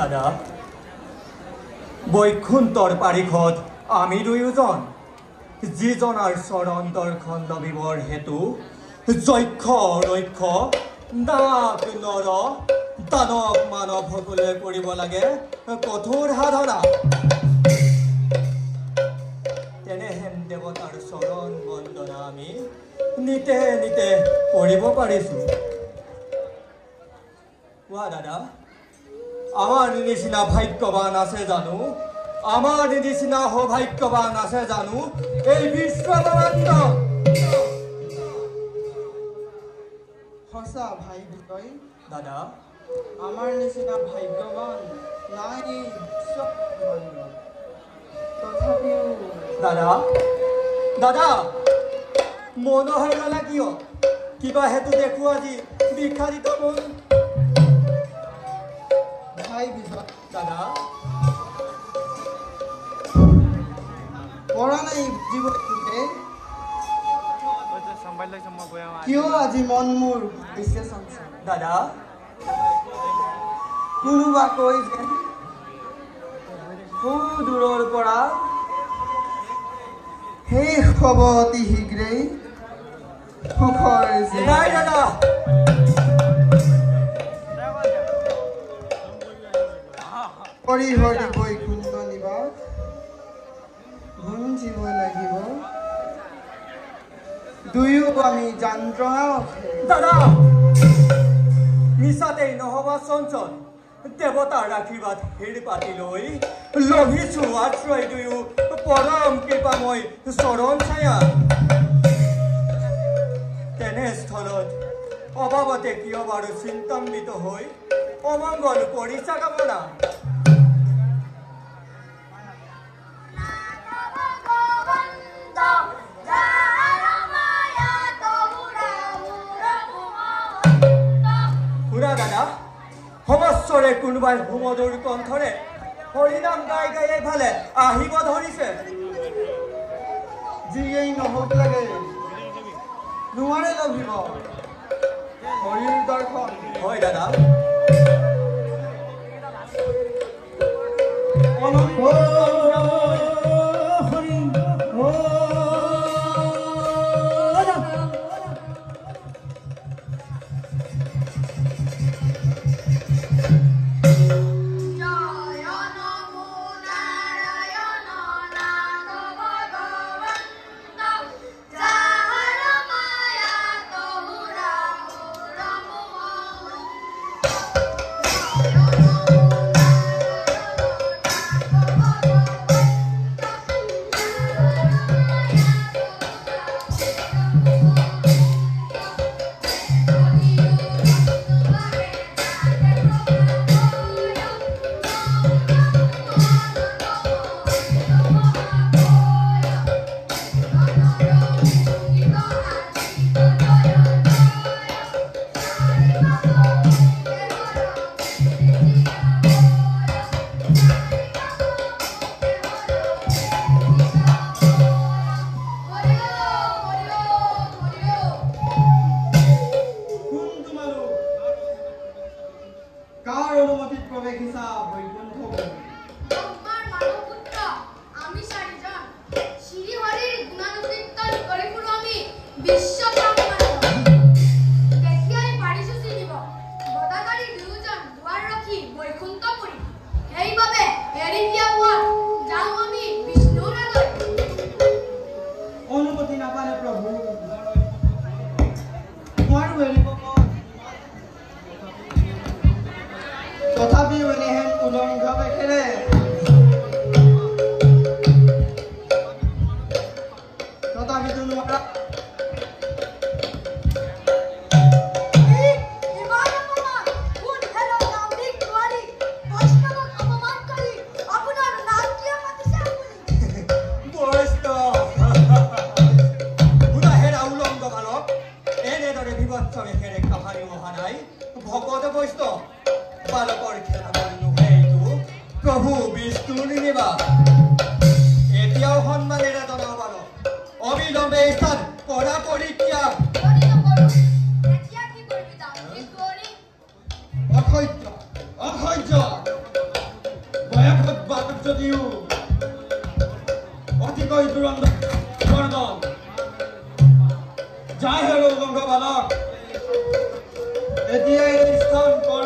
দাদা বৈকুণ্ঠৰ পাৰিষদ আমি দুয়োজন যিজনাৰ চৰণ দৰ্শন লভিবৰ হেতু যক্ষ ৰক্ষ নাগ নৰ দানৱ মানৱ সকলে কৰিব লাগে কঠোৰ সাধনা তেনেহেন দেৱতাৰ চৰণ বন্দনা আমি নিতে নিতে কৰিব পাৰিছো কোৱা দাদা আমার নিচিনা ভাগ্যবান আছে জানো আমার নিচিনা সৌভাগ্যবান আছে জানো এই বিশ্বব্রহ্মাণ্ড সঁচা ভাই বিজয় দাদা আমার নিচিনা ভাগ্যবান নাই এই বিশ্বব্রহ্মাণ্ড তথাপিও দাদা দাদা মনোহৰ গলা কিয় কিবা হেতু দেখো আজি বিখাৰিত মন ভাই বিজয় দাদা পৰা নাই জীৱনটোতে কিয় আজি মন মোৰ হৈছে চঞ্চল দাদা কোনোবা কৈ যেন বহু দূৰৰ পৰা শেষ হ'ব অতি শীঘ্ৰেই সুখৰ নাই দাদা হৰি হৰি বৈকুণ্ঠ নিবাস গুঞ্জিব লাগিব দুয়ো আমি যন্ত্ৰণা দাদা মিছাতেই নহবা চঞ্চল দেৱতাৰ আশীৰ্বাদ হেৰি পাতি লৈ লভিছো আশ্ৰয় দুয়ো পৰম কৃপাময় চৰণ ছায়া তেনেস্থলত অভাৱতে কিয় বাৰু চিন্তান্বিত হৈ অমংগল কৰিছা কামনা দাদা সমস্যৰে কোনোবাই সুমধুৰ কণ্ঠৰে হৰিনাম গাই গাই এইফালে আহিব ধৰিছে যিয়েই নহওক লাগে নোৱাৰে লভিব হৰিৰ দৰ্শন হয় দাদা তথাপিও এনেহেন উলংঘ দেখেৰে তথাপিতো নোৱাৰা অতিকৈ তুৰন্ত বৰদম যাই হেৰো গংগ বালক এতিয়াই স্থান কৰ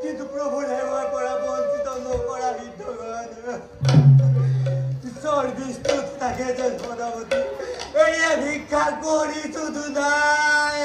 কিন্তু প্ৰভুৰ সেবাৰ পৰা বঞ্চিত নকৰা হিতগণ ঈশ্বৰ বিষ্ণু তাকে যে সদাবতী এড়িয়ে ভিক্ষা কৰি শুধু নাই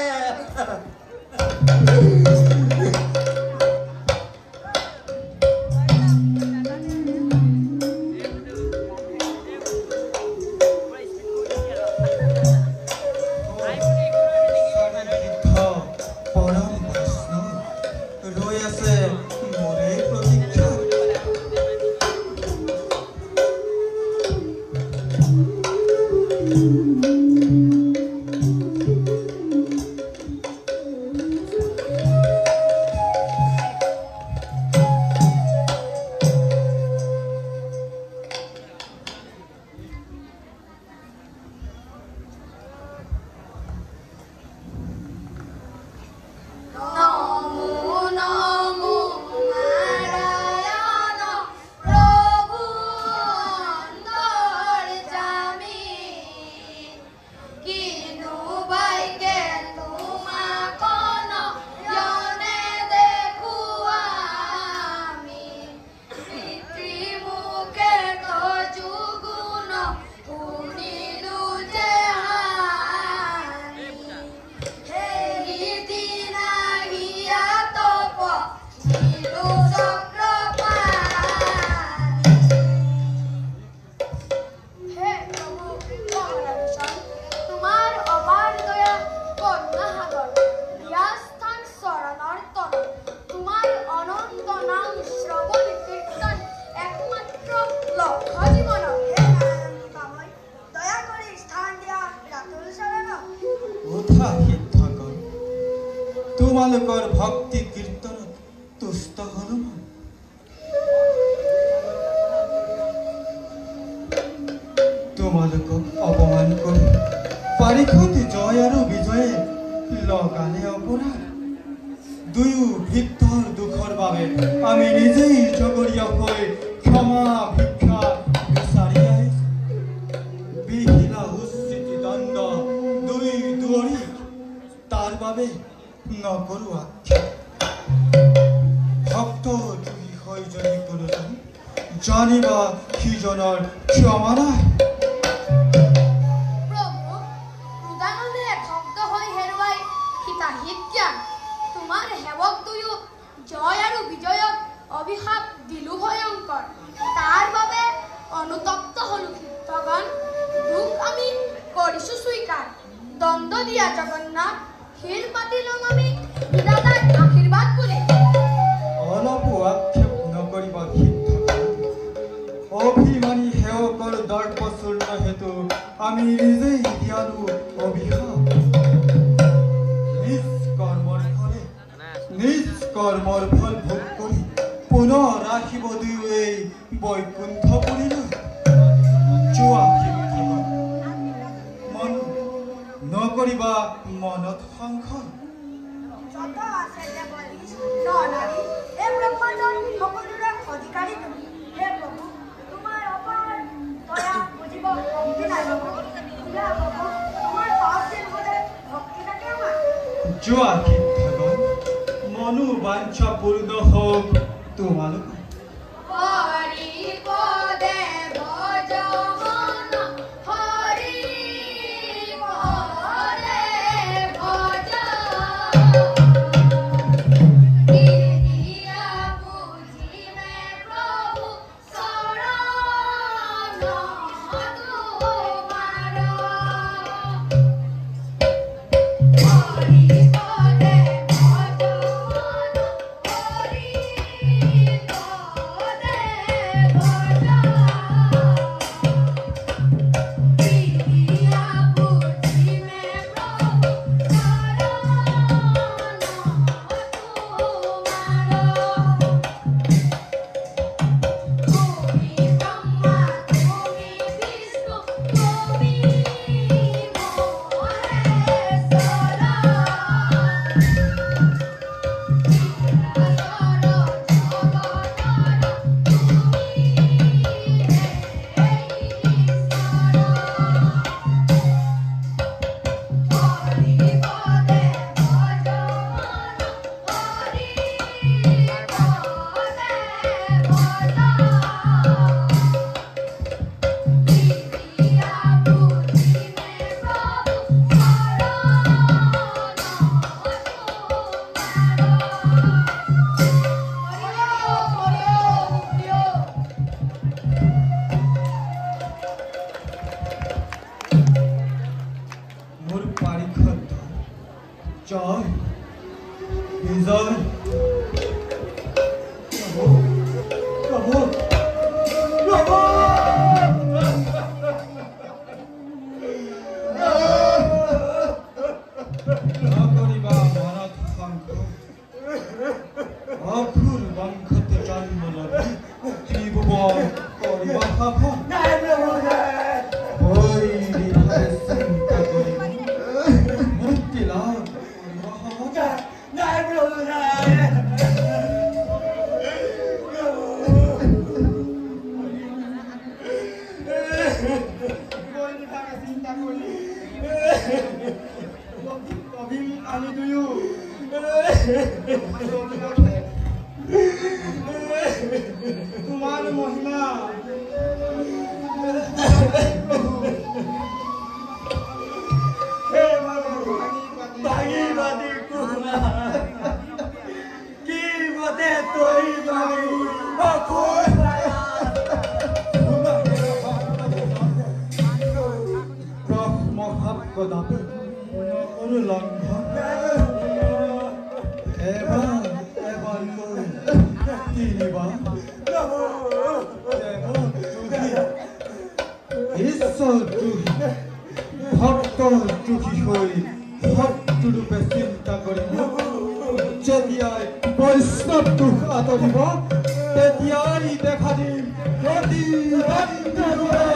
তোমালোকৰ ভক্তি কীৰ্তনত তুষ্ট হলো তোমালোকক অপমান কৰি পাৰিষত জয় আৰু বিজয়ে লগালে অপৰাধ দুয়ো ভিতৰ দুখৰ বাবে আমি নিজেই জগৰীয়াকৈ ক্ষমা ভিক্ষা বিচাৰি আহিছো বিহিলা উচিত দণ্ড দুই দুৱৰী তাৰ বাবে নকৰো ভক্ত দুই হৈ যদি কোনোজন জানিবা সিজনৰ ক্ষমা নাই তোমাৰ সেৱক দুয়ো জয় আৰু বিজয়ক অভিশাপ দিলো ভয়ংকৰ তাৰ বাবে অনুতপ্ত হলো ভগৱান দুখ আমি কৰিছো স্বীকাৰ দণ্ড দিয়া জগন্নাথ শিল পাতি লম আমি বিধাতাৰ আশীৰ্বাদ বুলি অলপো আক্ষেপ নকৰিবা সিদ্ধ অভিমানী সেৱকৰ দৰ্পচূৰ্ণ হেতু আমি নিজেই দিয়ালো অভিশাপ নিজ কৰ্মৰ ফল ভোগ কৰি পুনৰ ৰাখিব দুয়োৱে বৈকুণ্ঠপুৰীলৈ যোৱা মন নকৰিবা মনত সংশয় যত আছে দেৱলী নৰনাৰী এই ব্ৰহ্মাণ্ডৰ সকলোৰে অধিকাৰী তুমি হে প্ৰভু তোমাৰ অপাৰ দয়া বুজিব শক্তি নাই বাবু হে প্ৰভু তোমাৰ পাপ যে নহ'লে ভক্তি থাকে আমাৰ যোৱা সিদ্ধগণ মনোবাঞ্ছা পূৰ্ণ হওক তোমালোক হৰি পদে ভজ মন হৰি পদে ভজ বিধিয়া বুঝিবে প্ৰভু শৰণ তোমাৰ হৰি পদে ভজ মন হৰি পদে ভজ বিধিয়া বুঝিবে প্ৰভু মোৰ পাৰিষদ জয় বিজয় প্ৰভু প্ৰভু নকৰিবা মনত সংশয় অঘোৰ বংশত জন্ম লবি ত্ৰিভুৱন কৰিবা সফল চিন্তা কৰি মুক্তি লাভ কৰিব সহজ আমি দুয়ো তোমাৰ মহিমা ভাগীবাদী কি বতে তৈ কদাপি নকৰো লংঘন এবাৰ লৈ তিনিবাৰ ঈশ্বৰ দ্ৰোহী ভক্ত দ্ৰোহী হৈ শত্ৰুৰূপে চিন্তা কৰিব যেতিয়াই বৈষ্ণৱ দুখ আঁতৰিব তেতিয়াই দেখা দিম প্ৰতিদ্বন্দ্বৰূপে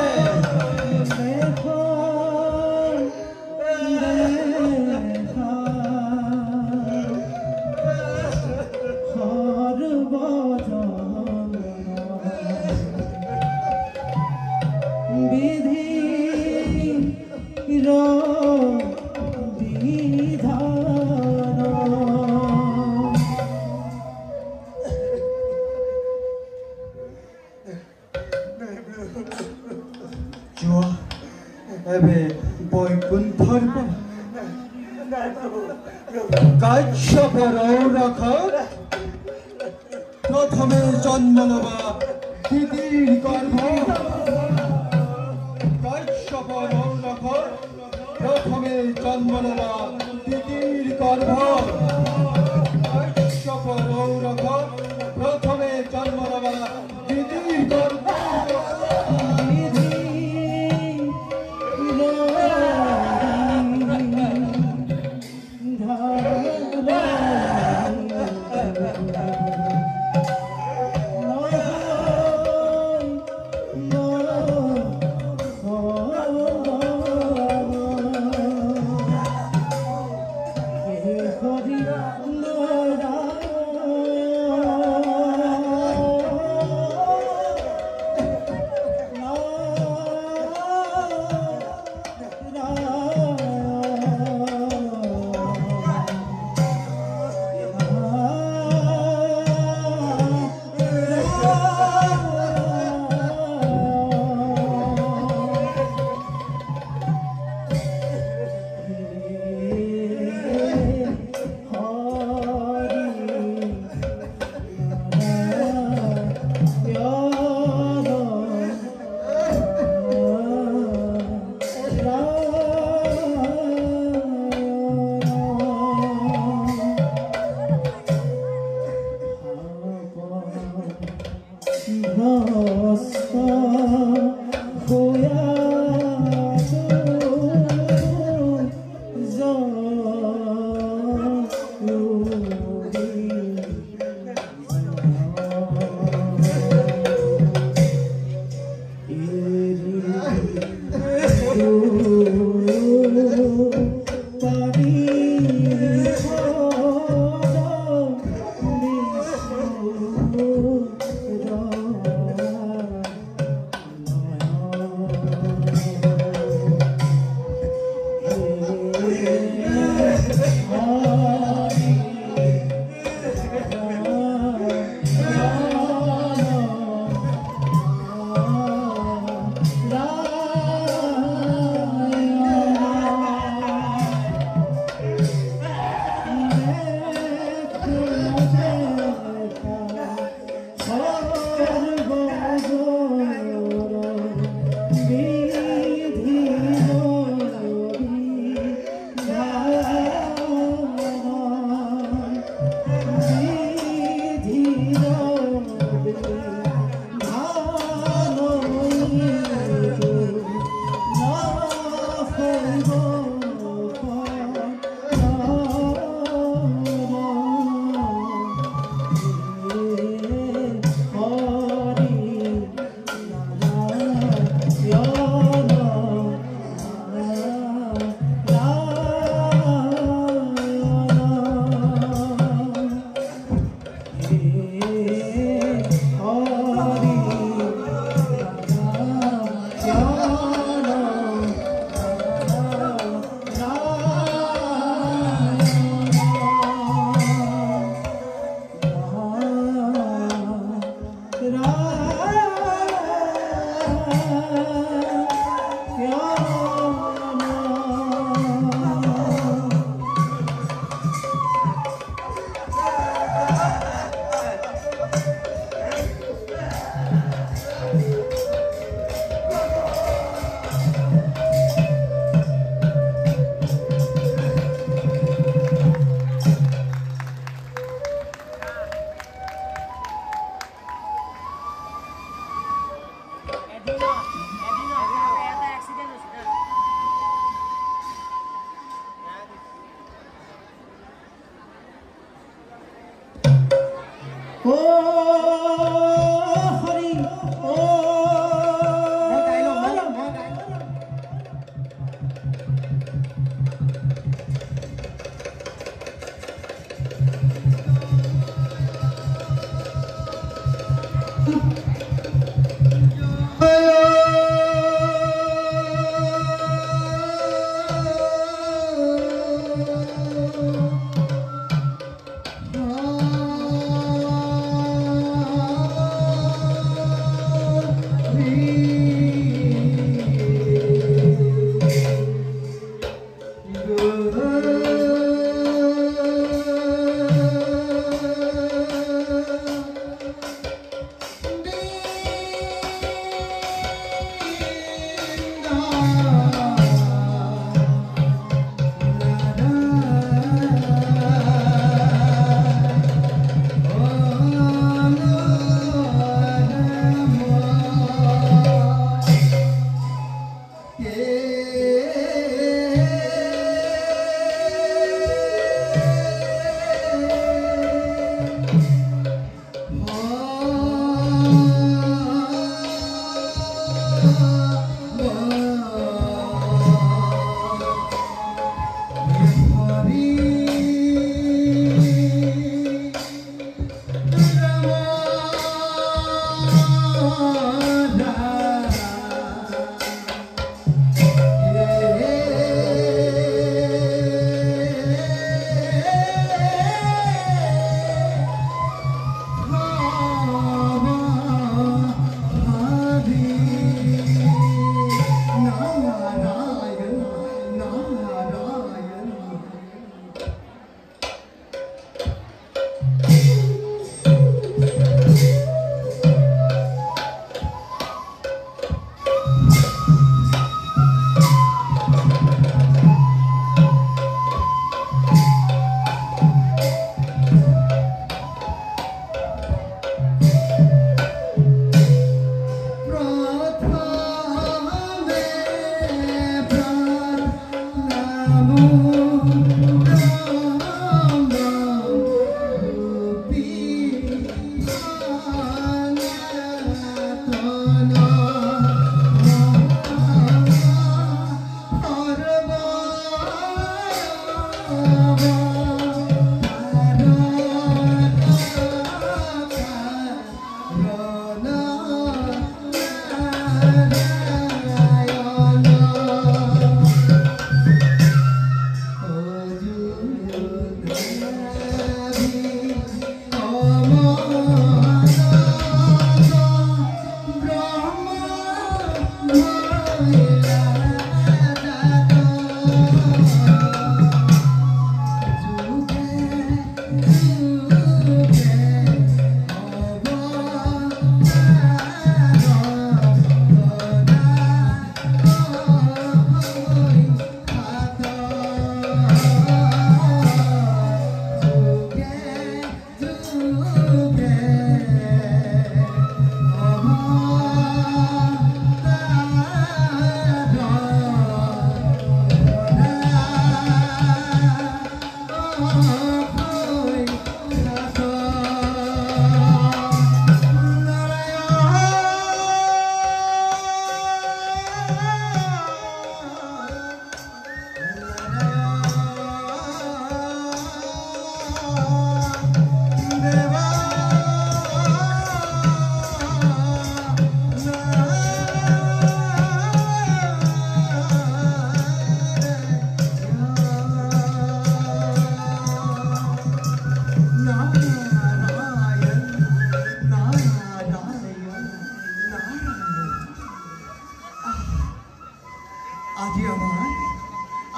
বৈকুণ্ঠৰ কাশ্যপৰ ঔৰখত প্ৰথমে জন্ম লবা দিদিৰ গৰ্ভ কাশ্যপৰ ঔৰখত প্ৰথমে জন্ম লওয়া দিদিৰ গৰ্ভ ৰৌৰখ প্ৰথমে জন্ম লওয়া দিদিৰ গৰ্ভ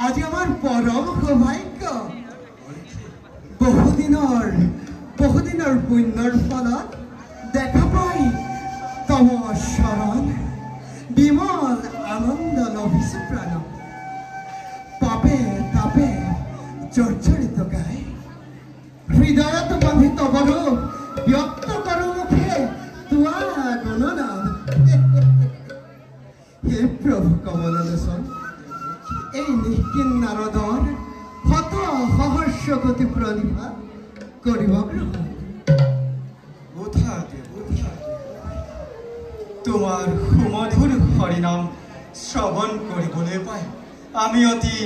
আজি আমাৰ পৰম সৌভাগ্য বহুদিনৰ পুণ্যৰ ফলত দেখা পাই তম শৰণ বিমল আনন্দ লভিছো প্ৰাণ পাপে তাপে জৰ্জৰিত গাই হৃদয়ত বান্ধি তবৰো ব্যক্ত কৰো মুখে তোৱা গুণনাম হে প্ৰভু কমললোচন এই নিষ্কিন নাৰদৰ হত সহস্ৰ গতি প্ৰণিভা কৰিব গ্ৰহণ তোমাৰ সুমধুৰ হৰিনাম শ্ৰবণ কৰিবলৈ পাই আমি অতি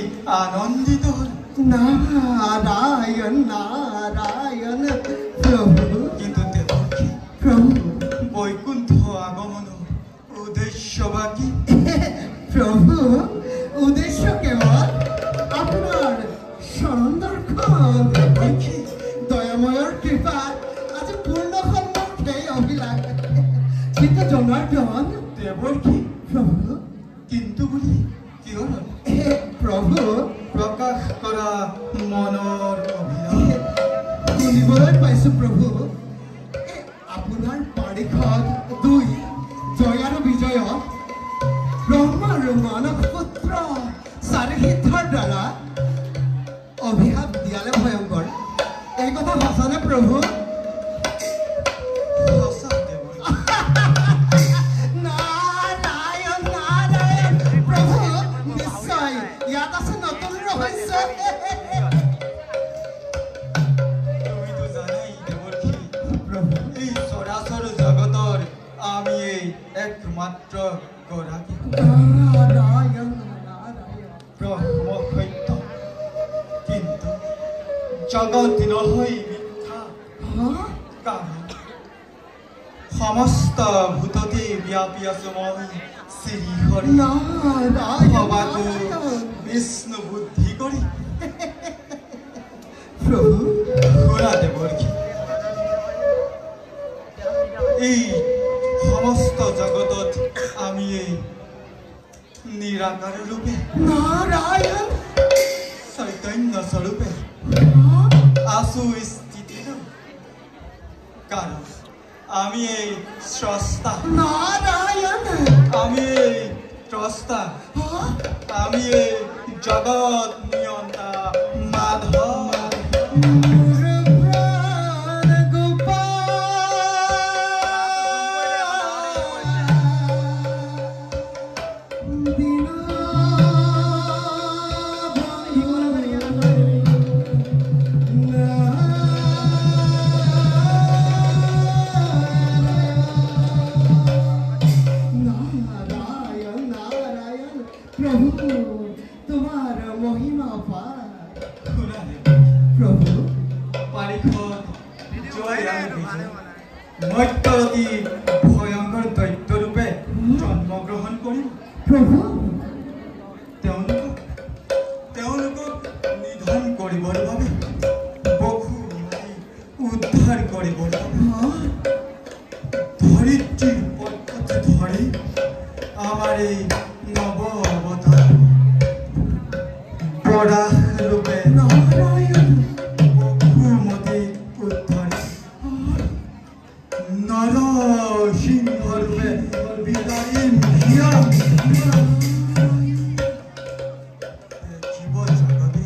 আনন্দিত হল। নারায়ণ নারায়ণ প্রভু কিন্তু দেবকী প্রভু বৈকুণ্ঠ আগমন উদ্দেশ্য বাকি প্রভু উদ্দেশ্য কেবল আপনার শরণ দর্শন দয়াময়র কৃপা আজ পূর্ণ সম্মুখে অভিলাষ কিন্তু জনার্দন দেবকী প্রভু কিন্তু বুলি কিয় প্রভু প্রকাশ কৰা মনৰ অভিলাষ শুনিবলৈ পাইছো প্ৰভু আপোনাৰ পাৰিষদ 2 জয় আৰু বিজয়ত ব্ৰহ্মাৰ মানৱ পুত্ৰ চাৰিহিতৰ দ্বাৰা অভিশাপ দিয়ালে ভয়ংকৰ এই কথা সঁচানে প্ৰভু সঁচা দেৱকী নাৰায়ণ নাৰায়ণ প্ৰভু নিশ্চয় ইয়াত আছে নতুন ৰহস্য তুমিতো জানাই দেৱকী প্ৰভু এই চৰাচৰ জগতৰ আমি এই একমাত্ৰ গৰাকী নাৰায়ণ নাৰায়ণ ব্ৰহ্ম সত্য কিন্তু জগত নহয় মিথ্যা কাৰণ সমস্ত ভূততে ব্যাপী আছো মই শ্ৰী হৰি ভবাকো বিষ্ণু বুদ্ধি কৰি প্ৰভু শুনা দেৱকী এই সমস্ত জগতত আমি এই নিৰাকাৰ ৰূপে নাৰায়ণ চৈতন্য স্বৰূপে আছো স্থিতিত কাৰণ আমি এই স্ৰষ্টা নাৰায়ণ আমি এই ত্ৰষ্টা আমি এই জগত নিয়ন্তা মাধৱ গোপাল শুনাহে প্ৰভু পাৰিষদ মত্যৱতী ভয়ংকৰ দৈত্যৰূপে জন্মগ্ৰহণ কৰিম। প্ৰভু তেওঁলোকক নিধন কৰিবৰ বাবে বসু মাৰি উদ্ধাৰ কৰিবৰ বাবে ধৰিত্ৰীৰ পক্ষতে ধৰি আমাৰ এই নৱ অৱতাৰ বৰাহ ৰূপে বসুমতী উদ্ধাৰ নৰসিংহ ৰূপে বিদায়ী জীৱ জগতে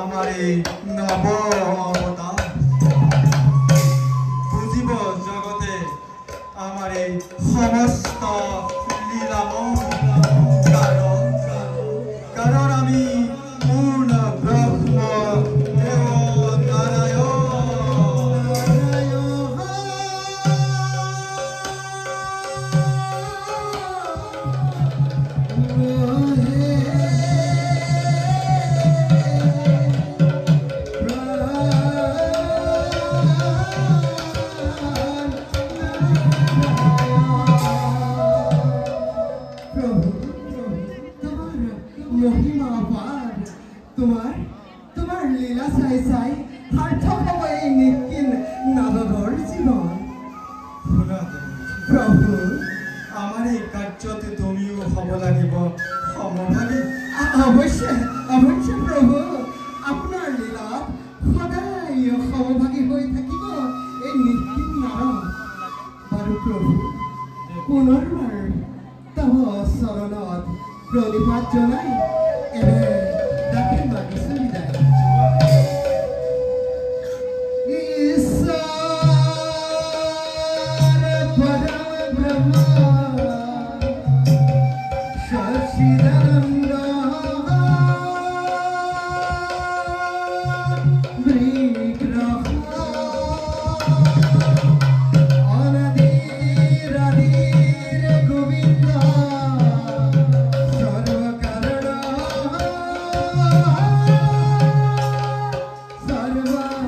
আমাৰ এই নৱ অৱতাৰ বুজিব জগতে আমাৰ এই সমস্ত লীলাময় কাৰণ আমি পূৰ্ণ ব্ৰহ্ম দেৱ মহিমা অপাৰ তোমাৰ লীলা চাই চাই সাৰ্থক হ'ব এই নিকিন নাদৰ জীৱন। শুনা প্ৰভু আমাৰ এই কাৰ্যতে তুমিও হ'ব লাগিব সমভাগী। অৱশ্যে অৱশ্যে প্ৰভু আপোনাৰ লীলাত সদায় সমভাগী হৈ থাকিব এই নিকিন নাদ। বাৰু প্ৰভু পুনৰবাৰ তব চৰণত প্ৰণিপাত জনাই এনে তাকে মাগিছো বিদায়। ঈশ্বৰ পৰম ব্ৰহ্ম সচিদানন্দ বিগ্ৰহ অনাদিৰ আদিৰ গোবিন্দ সৰ্বকাৰণ সৰ্বকাৰণ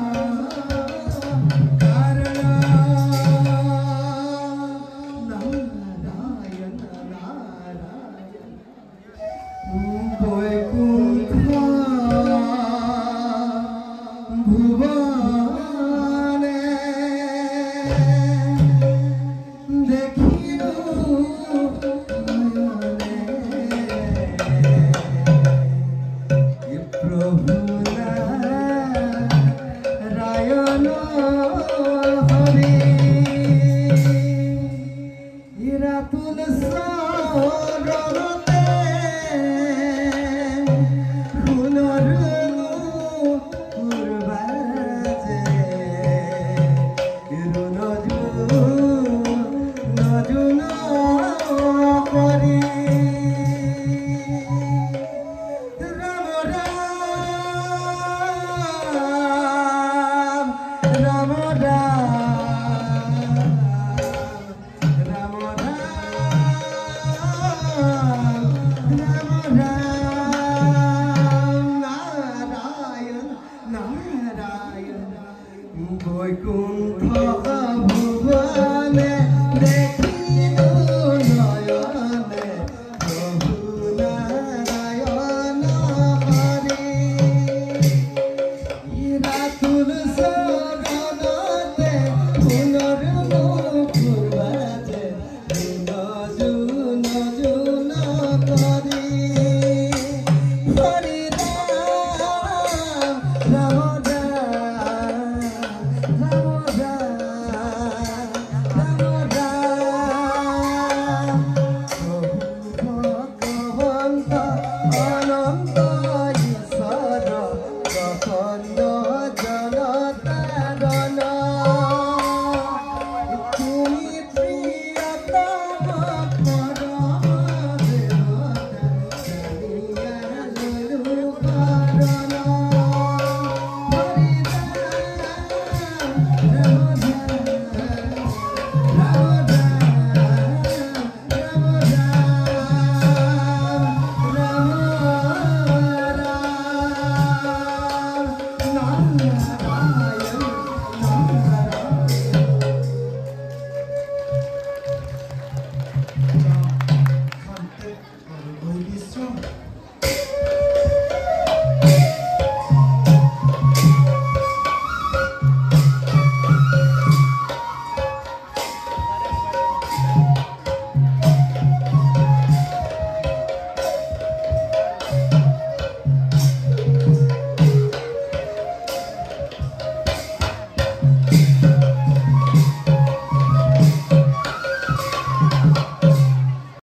নাৰায়ণ নাৰায়ণ বৈকুণ্ঠ ভুবনে দেখিব নয়নে প্ৰভু